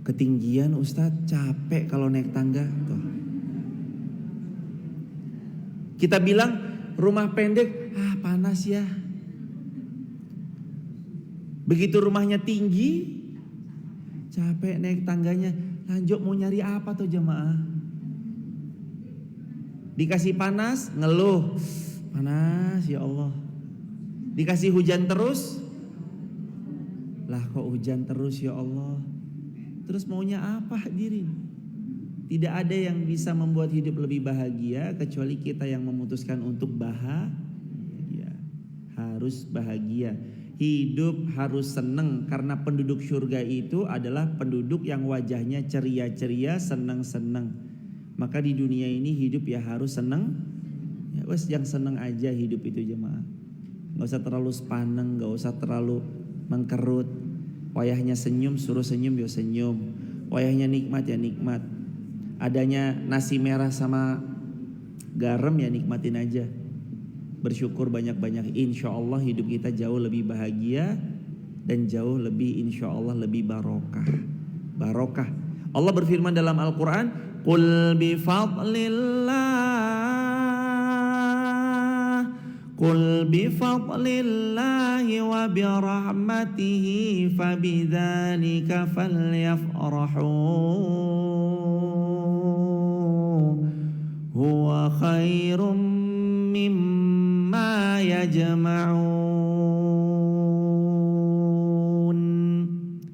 ketinggian Ustadz, capek kalau naik tangga. Tuh. Kita bilang rumah pendek, panas ya. Begitu rumahnya tinggi, capek naik tangganya. Lanjut mau nyari apa tuh jemaah? Dikasih panas, ngeluh. Panas ya Allah. Dikasih hujan terus. Lah kok hujan terus ya Allah. Terus maunya apa hadirin? Tidak ada yang bisa membuat hidup lebih bahagia kecuali kita yang memutuskan untuk bahagia. Harus bahagia. Hidup harus senang karena penduduk surga itu adalah penduduk yang wajahnya ceria-ceria, senang-senang. Maka di dunia ini hidup ya harus senang. Ya wes yang senang aja hidup itu jemaah. Gak usah terlalu sepaneng, gak usah terlalu mengkerut. Wayahnya senyum, suruh senyum ya senyum. Wayahnya nikmat ya nikmat. Adanya nasi merah sama garam ya nikmatin aja. Bersyukur banyak-banyak. Insya Allah hidup kita jauh lebih bahagia dan jauh lebih insya Allah lebih barokah. Barokah. Allah berfirman dalam Al-Quran, Qul bifadlillahi wa birahmatihi fabidzalika falyafrahu huwa khairum mimma yajma'un.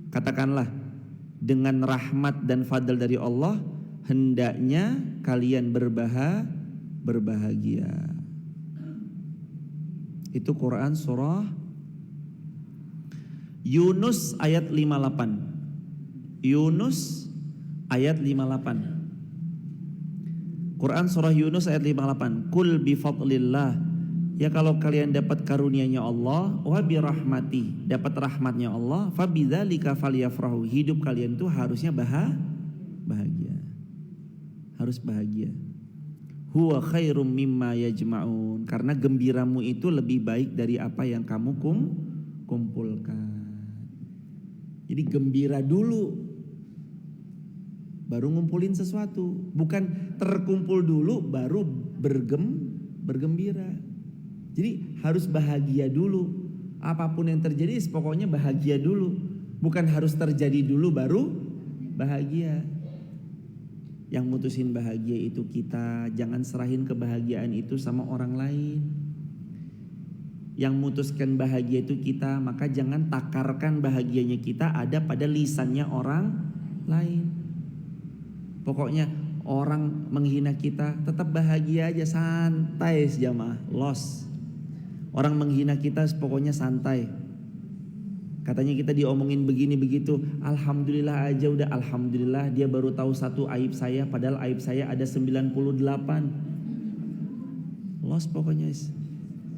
Katakanlah, dengan rahmat dan fadl dari Allah hendaknya kalian berbahagia. Itu Quran surah Yunus ayat 58. Yunus ayat 58. Quran surah Yunus ayat 58. Kul bifadlillah. Ya kalau kalian dapat karunia-Nya Allah, wa birahmati, dapat rahmatnya Allah, fabidzalika falyafrahu. Hidup kalian tuh harusnya bahagia. Harus bahagia. Huwa khairum mimma yajma'un. Karena gembiramu itu lebih baik dari apa yang kamu kumpulkan. Jadi gembira dulu baru ngumpulin sesuatu. Bukan terkumpul dulu baru bergembira. Jadi harus bahagia dulu. Apapun yang terjadi pokoknya bahagia dulu. Bukan harus terjadi dulu baru bahagia. Yang mutusin bahagia itu kita. Jangan serahin kebahagiaan itu sama orang lain. Yang mutuskan bahagia itu kita. Maka jangan takarkan bahagianya kita ada pada lisannya orang lain. Pokoknya orang menghina kita tetap bahagia aja, santai jamaah, los. Orang menghina kita pokoknya santai. Katanya kita diomongin begini begitu, alhamdulillah aja udah alhamdulillah. Dia baru tahu satu aib saya, padahal aib saya ada 98. Los pokoknya,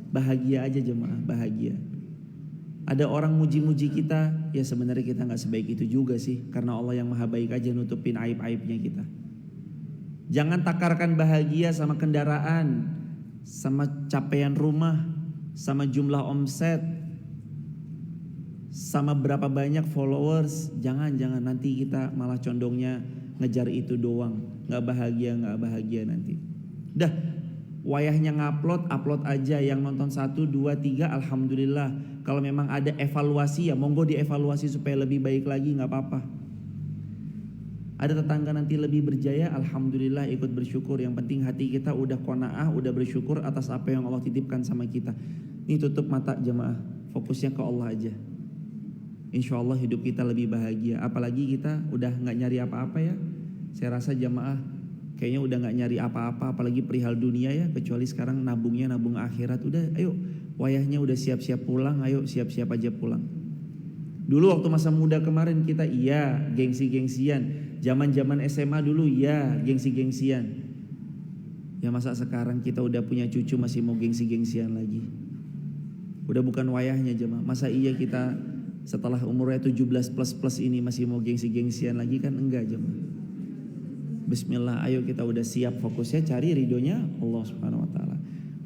bahagia aja jemaah, bahagia. Ada orang muji-muji kita, ya sebenarnya kita nggak sebaik itu juga sih, karena Allah yang maha baik aja nutupin aib-aibnya kita. Jangan takarkan bahagia sama kendaraan, sama capaian rumah, sama jumlah omset, sama berapa banyak followers, jangan nanti kita malah condongnya ngejar itu doang, nggak bahagia nanti. Dah, wayahnya upload aja, yang nonton 1, 2, 3, alhamdulillah. Kalau memang ada evaluasi ya monggo dievaluasi supaya lebih baik lagi, nggak apa-apa. Ada tetangga nanti lebih berjaya, alhamdulillah, ikut bersyukur. Yang penting hati kita udah qanaah, udah bersyukur atas apa yang Allah titipkan sama kita. Ini tutup mata jemaah, fokusnya ke Allah aja. Insya Allah hidup kita lebih bahagia. Apalagi kita udah nggak nyari apa-apa ya. Saya rasa jemaah kayaknya udah nggak nyari apa-apa, apalagi perihal dunia ya. Kecuali sekarang nabungnya nabung akhirat. Udah, ayo wayahnya udah siap-siap pulang, ayo siap-siap aja pulang. Dulu waktu masa muda kemarin kita iya gengsi-gengsian. Zaman-zaman SMA dulu ya gengsi-gengsian. Ya masa sekarang kita udah punya cucu masih mau gengsi-gengsian lagi? Udah bukan wayahnya jemaah. Masa iya kita setelah umurnya 17 plus ini masih mau gengsi-gengsian lagi? Kan enggak jemaah. Bismillah, ayo kita udah siap, fokusnya cari ridhonya Allah Subhanahu wa taala.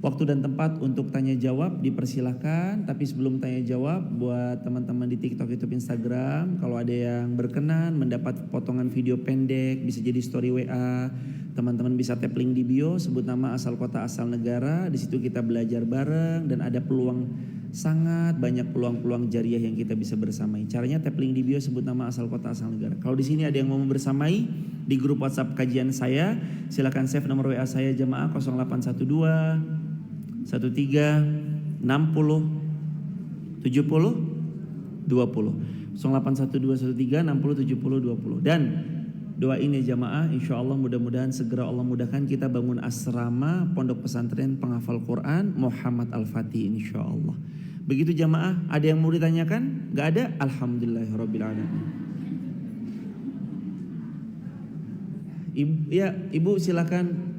Waktu dan tempat untuk tanya jawab dipersilahkan, tapi sebelum tanya jawab buat teman-teman di TikTok, YouTube, Instagram, kalau ada yang berkenan mendapat potongan video pendek bisa jadi story WA, teman-teman bisa tap link di bio, sebut nama, asal kota, asal negara, di situ kita belajar bareng dan ada peluang, sangat banyak peluang-peluang jariah yang kita bisa bersamai. Caranya tap link di bio, sebut nama, asal kota, asal negara. Kalau di sini ada yang mau bersamai di grup WhatsApp kajian saya, silakan save nomor WA saya jemaah 0812 13 60 70 20 0812 13 60 70 20. Dan doa ini jamaah, insya Allah mudah-mudahan segera Allah mudahkan kita bangun asrama pondok pesantren penghafal Quran Muhammad Al-Fatih insya Allah. Begitu jamaah, ada yang mau ditanyakan? Gak ada? Alhamdulillahirabbil alamin. Ibu silakan.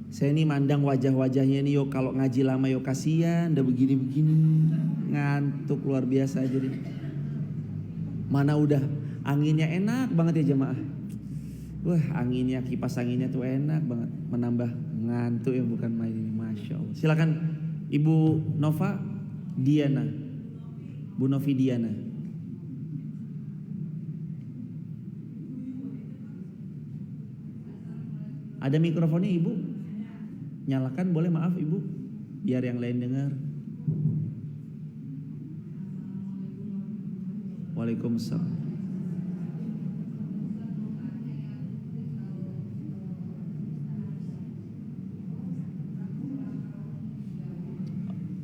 Saya ini mandang wajah-wajahnya nih, yuk kalau ngaji lama yuk kasihan, udah begini-begini, ngantuk luar biasa aja deh. Mana udah anginnya enak banget ya jemaah. Wah anginnya, kipas anginnya tuh enak banget, menambah ngantuk ya bukan main ini, masya Allah. Silakan Ibu Nova Diana, Bu Novi Diana. Ada mikrofonnya Ibu? Nyalakan boleh, maaf Ibu, biar yang lain dengar. Waalaikumsalam.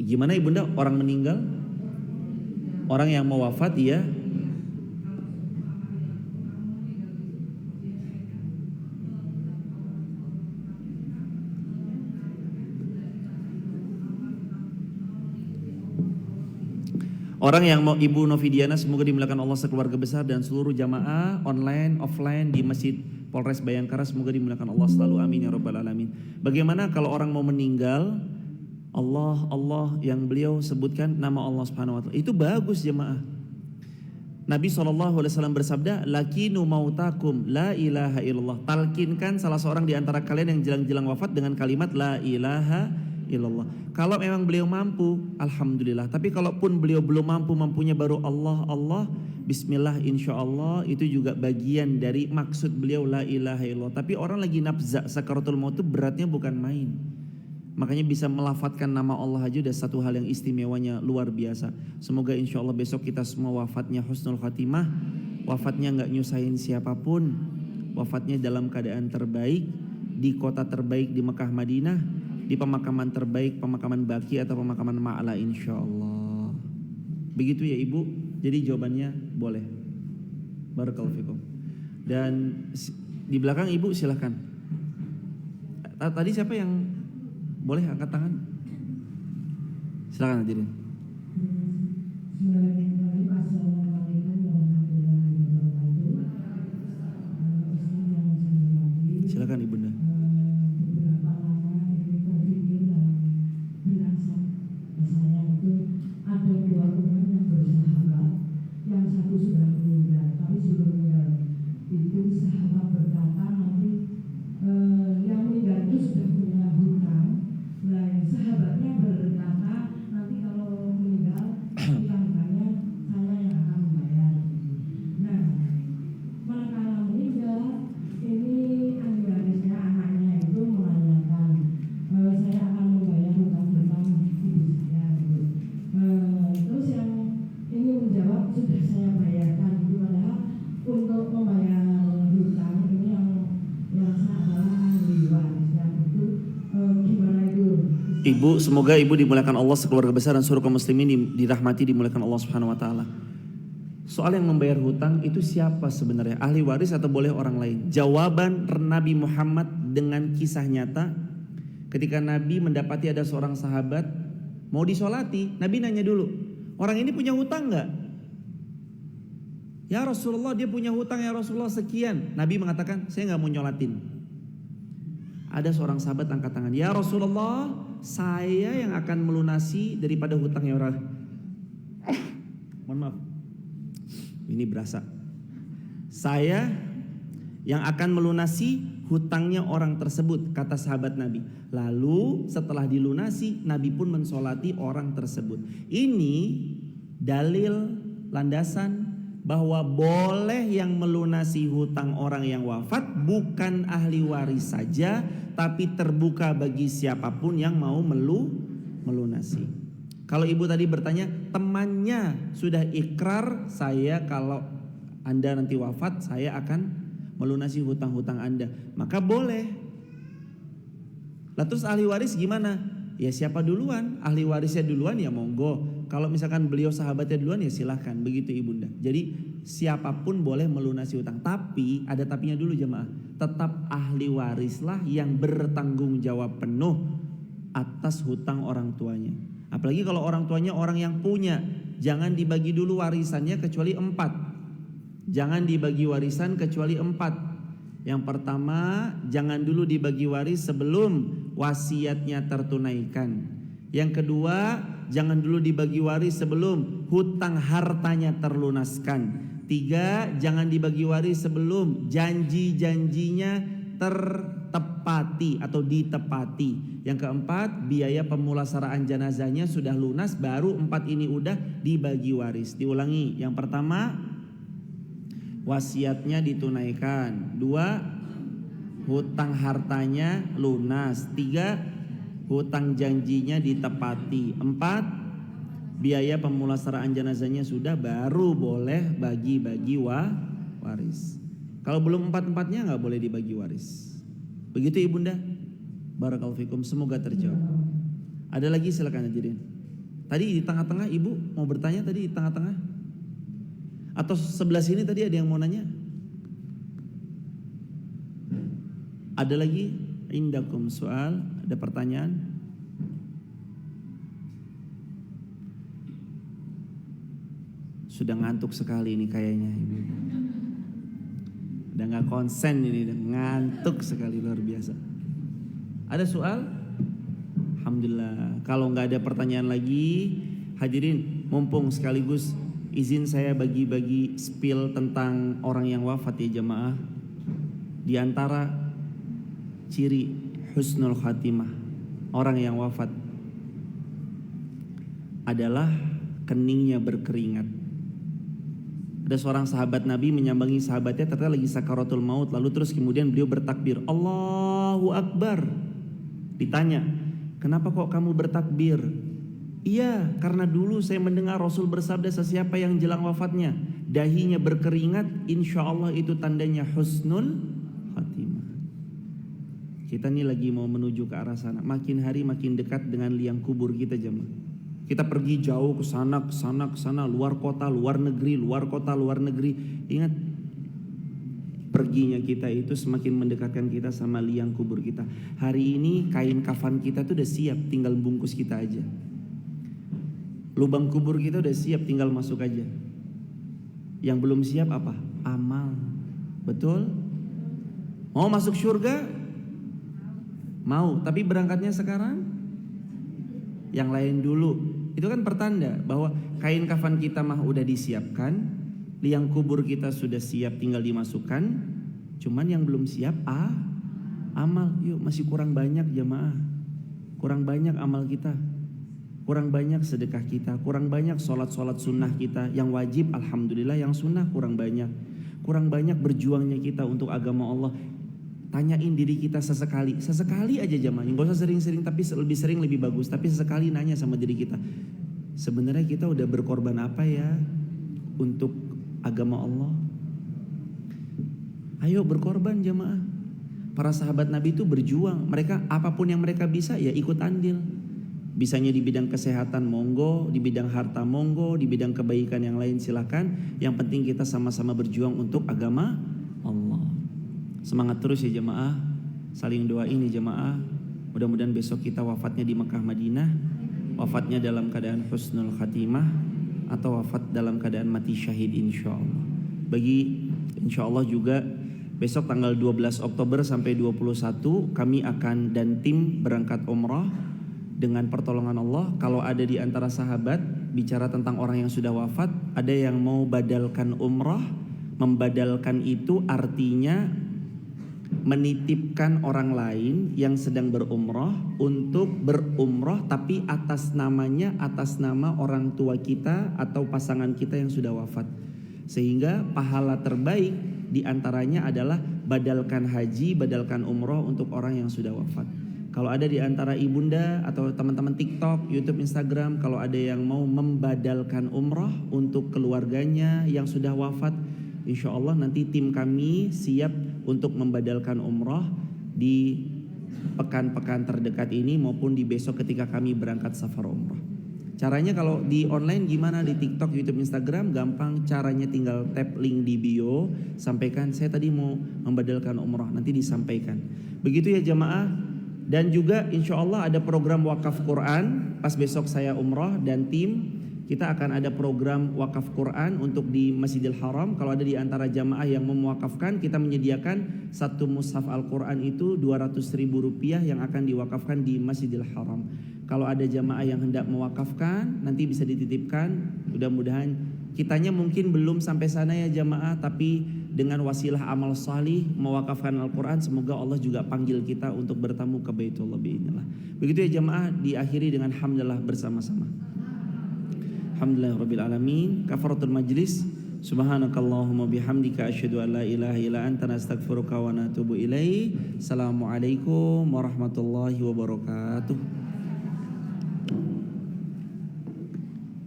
Gimana Ibunda, orang meninggal? Orang yang mau wafat iya. Orang yang mau Ibu Novidiana semoga dimuliakan Allah sekeluarga besar dan seluruh jamaah online, offline di Masjid Polres Bayangkara semoga dimuliakan Allah selalu, amin ya rabbal alamin. Bagaimana kalau orang mau meninggal, Allah yang beliau sebutkan nama Allah Subhanahu wa taala, itu bagus jamaah. Nabi SAW bersabda, lakinu mautakum la ilaha illallah. Talkinkan salah seorang di antara kalian yang jelang-jelang wafat dengan kalimat la ilaha illallah. Kalau memang beliau mampu, alhamdulillah. Tapi kalaupun beliau belum mampu, mampunya baru Allah, bismillah, insya Allah itu juga bagian dari maksud beliau la ilaha illallah. Tapi orang lagi nafza sakaratul maut itu beratnya bukan main. Makanya bisa melafatkan nama Allah aja udah satu hal yang istimewanya luar biasa. Semoga insya Allah besok kita semua wafatnya husnul khatimah, wafatnya nggak nyusahin siapapun, wafatnya dalam keadaan terbaik, di kota terbaik di Mekah Madinah, di pemakaman terbaik, pemakaman baki atau pemakaman ma'la insya Allah. Begitu ya Ibu, jadi jawabannya boleh. Barakallahu fikum. Dan di belakang Ibu silahkan. Tadi siapa yang boleh angkat tangan? Silakan hadirin. Silakan Ibunda. Ibu, semoga ibu dimuliakan Allah sekeluarga besar dan seluruh kaum muslimin dirahmati dimuliakan Allah Subhanahu wa taala. Soal yang membayar hutang itu siapa sebenarnya? Ahli waris atau boleh orang lain? Jawaban Nabi Muhammad dengan kisah nyata. Ketika Nabi mendapati ada seorang sahabat mau disolati, Nabi nanya dulu, orang ini punya hutang nggak? Ya Rasulullah, dia punya hutang ya Rasulullah sekian. Nabi mengatakan, saya nggak mau nyolatin. Ada seorang sahabat angkat tangan, ya Rasulullah, saya yang akan melunasi daripada hutangnya orang. Mohon maaf, ini berasa. Saya yang akan melunasi hutangnya orang tersebut, kata sahabat Nabi. Lalu setelah dilunasi, Nabi pun mensolati orang tersebut. Ini dalil landasan bahwa boleh yang melunasi hutang orang yang wafat bukan ahli waris saja, tapi terbuka bagi siapapun yang mau melunasi. Kalau ibu tadi bertanya, temannya sudah ikrar, saya kalau Anda nanti wafat, saya akan melunasi hutang-hutang Anda, maka boleh. Lah terus ahli waris gimana? Ya siapa duluan? Ahli warisnya duluan ya monggo. Kalau misalkan beliau sahabatnya duluan ya silahkan. Begitu ibunda. Jadi siapapun boleh melunasi hutang. Tapi ada tapinya dulu jemaah. Tetap ahli warislah yang bertanggung jawab penuh atas hutang orang tuanya. Apalagi kalau orang tuanya orang yang punya. Jangan dibagi dulu warisannya kecuali 4. Jangan dibagi warisan kecuali 4. Yang pertama, jangan dulu dibagi waris sebelum wasiatnya tertunaikan. Yang kedua, jangan dulu dibagi waris sebelum hutang hartanya terlunaskan. 3, jangan dibagi waris sebelum janji-janjinya tertepati atau ditepati. Yang keempat, biaya pemulasaraan jenazahnya sudah lunas, baru 4 ini udah dibagi waris. Diulangi, yang pertama, wasiatnya ditunaikan. 2, hutang hartanya lunas. 3, hutang janjinya ditepati. 4, biaya pemulasaraan jenazahnya sudah, baru boleh bagi-bagi waris. Kalau belum 4-4-nya nggak boleh dibagi waris. Begitu ibunda. Barakallahu fikum, semoga terjawab. Ada lagi silakan hadirin. Tadi di tengah-tengah ibu mau bertanya, tadi di tengah-tengah. Atau sebelah sini tadi ada yang mau nanya? Ada lagi? Indakum soal, ada pertanyaan? Sudah ngantuk sekali ini kayaknya ibu. Udah gak konsen ini, udah ngantuk sekali, luar biasa. Ada soal? Alhamdulillah. Kalau gak ada pertanyaan lagi, hadirin, mumpung sekaligus izin saya bagi-bagi spill tentang orang yang wafat ya jemaah. Di antara ciri husnul khatimah orang yang wafat adalah keningnya berkeringat. Ada seorang sahabat Nabi menyambangi sahabatnya, ternyata lagi sakaratul maut, lalu terus kemudian beliau bertakbir, Allahu Akbar. Ditanya, kenapa kok kamu bertakbir? Iya, karena dulu saya mendengar Rasul bersabda, sesiapa yang jelang wafatnya dahinya berkeringat, insya Allah itu tandanya husnul khatimah. Kita nih lagi mau menuju ke arah sana. Makin hari makin dekat dengan liang kubur kita jemaah. Kita pergi jauh ke sana, luar kota, luar negeri, luar kota, luar negeri. Ingat, perginya kita itu semakin mendekatkan kita sama liang kubur kita. Hari ini kain kafan kita tuh udah siap, tinggal bungkus kita aja. Lubang kubur kita udah siap, tinggal masuk aja. Yang belum siap apa? Amal. Betul? Mau masuk surga? Mau, tapi berangkatnya sekarang? Yang lain dulu. Itu kan pertanda bahwa kain kafan kita mah udah disiapkan, liang kubur kita sudah siap, tinggal dimasukkan. Cuman yang belum siap amal. Yuk, masih kurang banyak jamaah. Kurang banyak amal kita. Kurang banyak sedekah kita, kurang banyak sholat-sholat sunnah kita. Yang wajib alhamdulillah, yang sunnah kurang banyak. Kurang banyak berjuangnya kita untuk agama Allah. Tanyain diri kita sesekali aja jamaah. Gak usah sering-sering, tapi lebih sering lebih bagus. Tapi sesekali nanya sama diri kita, sebenarnya kita udah berkorban apa ya untuk agama Allah? Ayo berkorban jamaah. Para sahabat Nabi itu berjuang. Mereka apapun yang mereka bisa ya ikut andil. Bisanya di bidang kesehatan monggo, di bidang harta monggo, di bidang kebaikan yang lain silakan. Yang penting kita sama-sama berjuang untuk agama Allah. Semangat terus ya jemaah, saling doain ya jemaah. Mudah-mudahan besok kita wafatnya di Mekah Madinah, wafatnya dalam keadaan husnul khatimah, atau wafat dalam keadaan mati syahid insyaallah. Bagi insyaallah juga besok tanggal 12 Oktober sampai 21 kami akan dan tim berangkat umrah dengan pertolongan Allah. Kalau ada di antara sahabat bicara tentang orang yang sudah wafat, ada yang mau badalkan umrah. Membadalkan itu artinya menitipkan orang lain yang sedang berumrah untuk berumrah tapi atas namanya, atas nama orang tua kita atau pasangan kita yang sudah wafat. Sehingga pahala terbaik diantaranya adalah badalkan haji, badalkan umrah untuk orang yang sudah wafat. Kalau ada di antara ibunda atau teman-teman TikTok, YouTube, Instagram, kalau ada yang mau membadalkan umrah untuk keluarganya yang sudah wafat, insya Allah nanti tim kami siap untuk membadalkan umrah di pekan-pekan terdekat ini maupun di besok ketika kami berangkat safar umrah. Caranya kalau di online gimana? Di TikTok, YouTube, Instagram gampang. Caranya tinggal tap link di bio, sampaikan saya tadi mau membadalkan umrah, nanti disampaikan. Begitu ya jemaah. Dan juga insya Allah ada program wakaf Quran. Pas besok saya umrah dan tim, kita akan ada program wakaf Quran untuk di Masjidil Haram. Kalau ada di antara jamaah yang mau mewakafkan, kita menyediakan satu mushaf Al-Quran itu 200.000 rupiah yang akan diwakafkan di Masjidil Haram. Kalau ada jamaah yang hendak mewakafkan, nanti bisa dititipkan. Mudah-mudahan kitanya mungkin belum sampai sana ya jamaah, tapi dengan wasilah amal salih mewakafkan Al-Quran, semoga Allah juga panggil kita untuk bertamu ke Baitullah biidznillah. Begitu ya jamaah, diakhiri dengan hamdalah bersama-sama. Alhamdulillahirabbil alamin. Kafaratul majlis. Subhanakallahumma bihamdika asyhadu an la ilaha illa anta nastaghfiruka wa natubu ilaik. Assalamualaikum warahmatullahi wabarakatuh.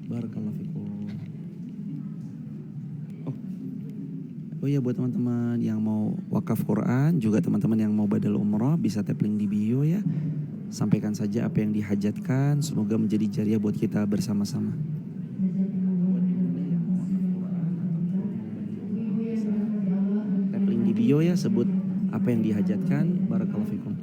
Barakallahu fikum. Oh iya, buat teman-teman yang mau wakaf Quran, juga teman-teman yang mau badal umrah, bisa tap link di bio ya. Sampaikan saja apa yang dihajatkan, semoga menjadi jariah buat kita bersama-sama. Tap link di bio ya, sebut apa yang dihajatkan. Barakallahu fikum.